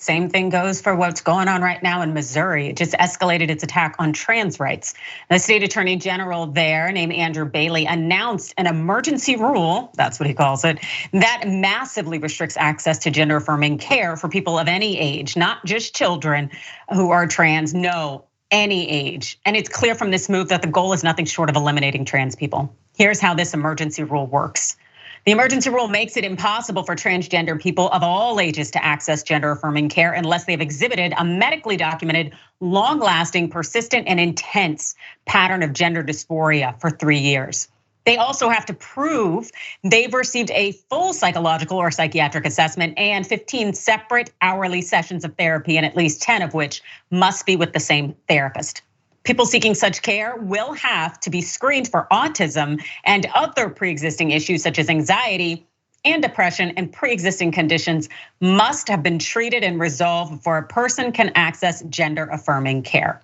Same thing goes for what's going on right now in Missouri. It just escalated its attack on trans rights. The state attorney general there, named Andrew Bailey, announced an emergency rule, that's what he calls it, that massively restricts access to gender-affirming care for people of any age, not just children who are trans, no, any age. And it's clear from this move that the goal is nothing short of eliminating trans people. Here's how this emergency rule works. The emergency rule makes it impossible for transgender people of all ages to access gender-affirming care unless they've exhibited a medically documented, long-lasting, persistent, and intense pattern of gender dysphoria for 3 years. They also have to prove they've received a full psychological or psychiatric assessment and 15 separate hourly sessions of therapy, and at least 10 of which must be with the same therapist. People seeking such care will have to be screened for autism and other pre-existing issues such as anxiety and depression, and pre-existing conditions must have been treated and resolved before a person can access gender-affirming care.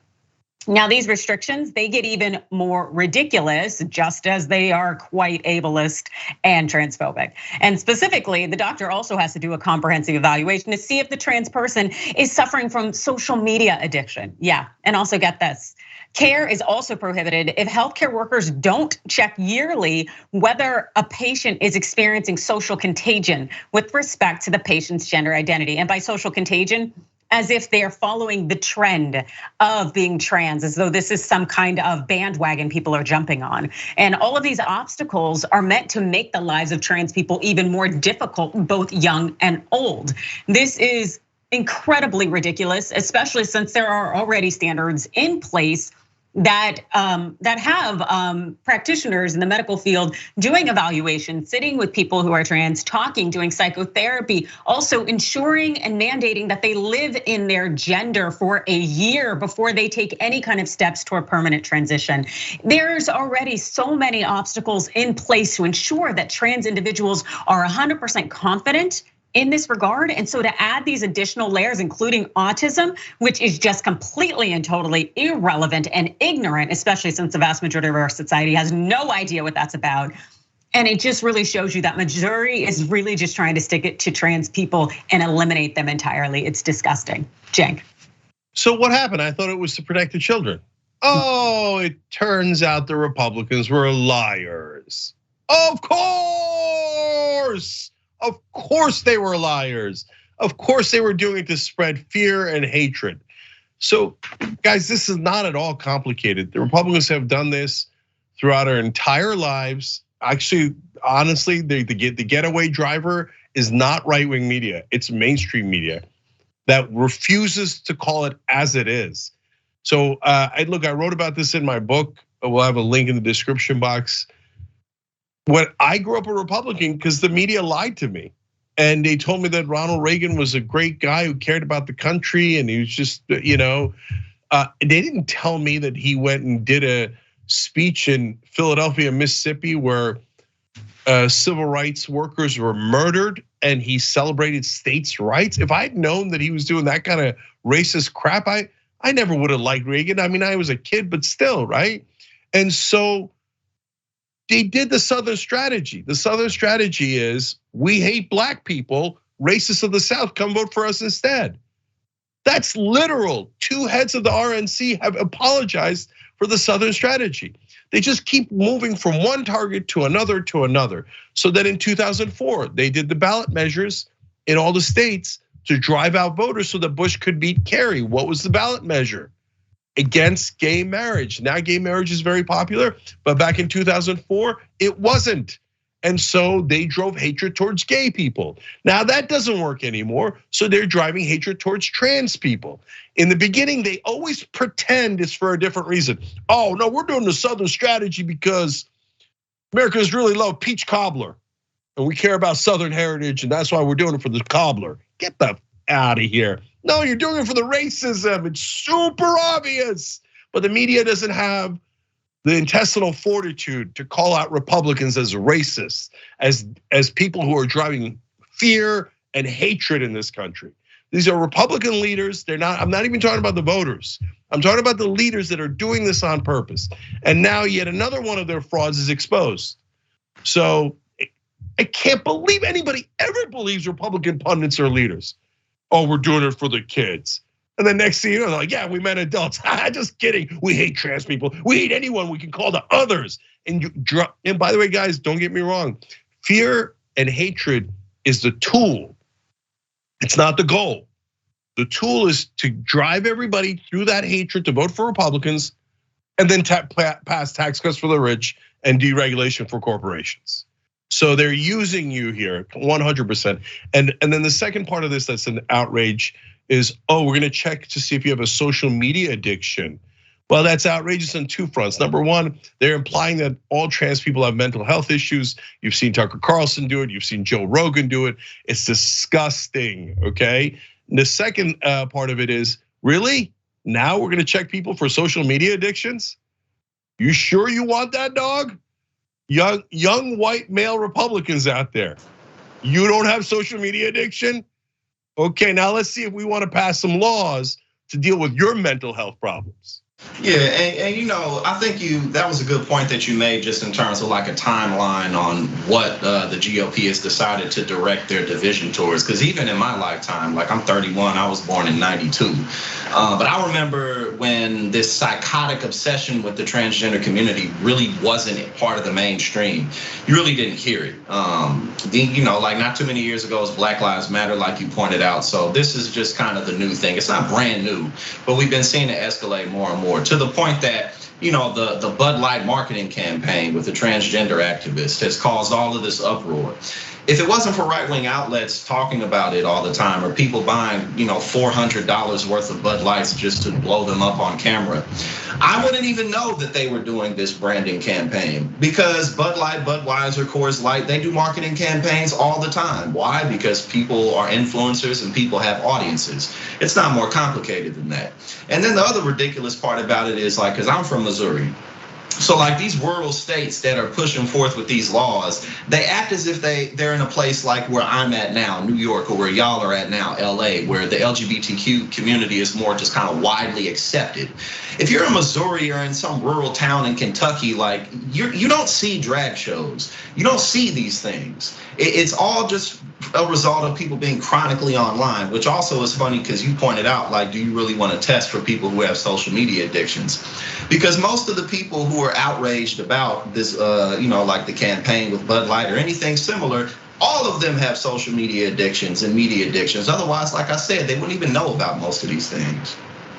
Now, these restrictions, they get even more ridiculous, just as they are quite ableist and transphobic. And specifically, the doctor also has to do a comprehensive evaluation to see if the trans person is suffering from social media addiction. Yeah, and also get this. Care is also prohibited if healthcare workers don't check yearly whether a patient is experiencing social contagion with respect to the patient's gender identity. And by social contagion, as if they're following the trend of being trans, as though this is some kind of bandwagon people are jumping on. And all of these obstacles are meant to make the lives of trans people even more difficult, both young and old. This is incredibly ridiculous, especially since there are already standards in place that have practitioners in the medical field doing evaluation, sitting with people who are trans, talking, doing psychotherapy, also ensuring and mandating that they live in their gender for a year before they take any kind of steps toward permanent transition. There's already so many obstacles in place to ensure that trans individuals are 100% confident in this regard. And so to add these additional layers, including autism, which is just completely and totally irrelevant and ignorant, especially since the vast majority of our society has no idea what that's about. And it just really shows you that Missouri is really just trying to stick it to trans people and eliminate them entirely. It's disgusting. Cenk. So what happened? I thought it was to protect the children. Oh, it turns out the Republicans were liars. Of course. Of course they were liars. Of course they were doing it to spread fear and hatred. So guys, this is not at all complicated. The Republicans have done this throughout our entire lives. Actually, honestly, the getaway driver is not right-wing media. It's mainstream media that refuses to call it as it is. So I wrote about this in my book. We'll have a link in the description box. When I grew up a Republican, because the media lied to me. And they told me that Ronald Reagan was a great guy who cared about the country, and he was just, they didn't tell me that he went and did a speech in Philadelphia, Mississippi, where civil rights workers were murdered and he celebrated states' rights. If I'd known that he was doing that kind of racist crap, I never would have liked Reagan. I mean, I was a kid, but still, right? And so they did the Southern strategy. The Southern strategy is, we hate black people, racists of the South, come vote for us instead. That's literal. Two heads of the RNC have apologized for the Southern strategy. They just keep moving from one target to another to another. So that in 2004, they did the ballot measures in all the states to drive out voters so that Bush could beat Kerry. What was the ballot measure? Against gay marriage. Now gay marriage is very popular, but back in 2004, it wasn't. And so they drove hatred towards gay people. Now that doesn't work anymore, so they're driving hatred towards trans people. In the beginning, they always pretend it's for a different reason. Oh no, we're doing the Southern strategy because Americans really love peach cobbler, and we care about Southern heritage, and that's why we're doing it for the cobbler. Get the out of here. No, you're doing it for the racism. It's super obvious. But the media doesn't have the intestinal fortitude to call out Republicans as racists, as people who are driving fear and hatred in this country. These are Republican leaders. I'm not even talking about the voters. I'm talking about the leaders that are doing this on purpose. And now yet another one of their frauds is exposed. So I can't believe anybody ever believes Republican pundits are leaders. oh, we're doing it for the kids. And then next thing you know, they're like, yeah, we meant adults. Just kidding. We hate trans people. We hate anyone we can call the others. And by the way, guys, don't get me wrong. Fear and hatred is the tool. It's not the goal. The tool is to drive everybody through that hatred to vote for Republicans and then pass tax cuts for the rich and deregulation for corporations. So they're using you here 100%. And then the second part of this that's an outrage is, oh, we're gonna check to see if you have a social media addiction. Well, that's outrageous on two fronts. Number one, they're implying that all trans people have mental health issues. You've seen Tucker Carlson do it. You've seen Joe Rogan do it. It's disgusting, okay? And the second part of it is, really? Now we're gonna check people for social media addictions? You sure you want that, dog? Young white male Republicans out there, you don't have social media addiction? Okay, now let's see if we want to pass some laws to deal with your mental health problems. Yeah, and I think that was a good point that you made, just in terms of like a timeline on what the GOP has decided to direct their division towards. Because even in my lifetime, like I'm 31, I was born in '92, but I remember when this psychotic obsession with the transgender community really wasn't part of the mainstream. You really didn't hear it. Like not too many years ago, it was Black Lives Matter, like you pointed out. So this is just kind of the new thing. It's not brand new, but we've been seeing it escalate more and more, to the point that the Bud Light marketing campaign with the transgender activist has caused all of this uproar. If it wasn't for right-wing outlets talking about it all the time, or people buying $400 worth of Bud Lights just to blow them up on camera, I wouldn't even know that they were doing this branding campaign. Because Bud Light, Budweiser, Coors Light, they do marketing campaigns all the time. Why? Because people are influencers and people have audiences. It's not more complicated than that. And then the other ridiculous part about it is, like, because I'm from Missouri. So like these rural states that are pushing forth with these laws, they act as if they're in a place like where I'm at now, New York, or where y'all are at now, LA, where the LGBTQ community is more just kind of widely accepted. If you're in Missouri or in some rural town in Kentucky, like you don't see drag shows, you don't see these things. It's all just a result of people being chronically online, which also is funny because you pointed out, like, do you really want to test for people who have social media addictions? Because most of the people who are outraged about this, like the campaign with Bud Light or anything similar, all of them have social media addictions and media addictions. Otherwise, like I said, they wouldn't even know about most of these things.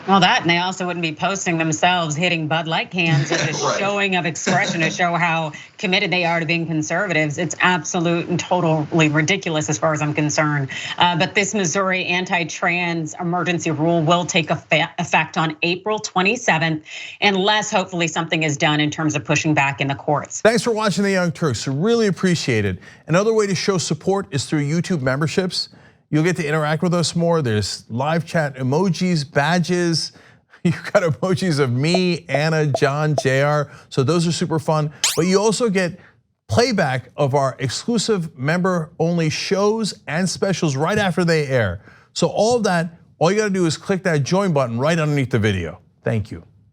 Well, that, and they also wouldn't be posting themselves hitting Bud Light cans as a Right. showing of expression to show how committed they are to being conservatives. It's absolute and totally ridiculous as far as I'm concerned. But this Missouri anti-trans emergency rule will take effect on April 27th, unless hopefully something is done in terms of pushing back in the courts. Thanks for watching The Young Turks, really appreciate it. Another way to show support is through YouTube memberships. You'll get to interact with us more. There's live chat emojis, badges. You've got emojis of me, Anna, John, JR. So those are super fun. But you also get playback of our exclusive member-only shows and specials right after they air. So all of that, all you gotta do is click that join button right underneath the video. Thank you.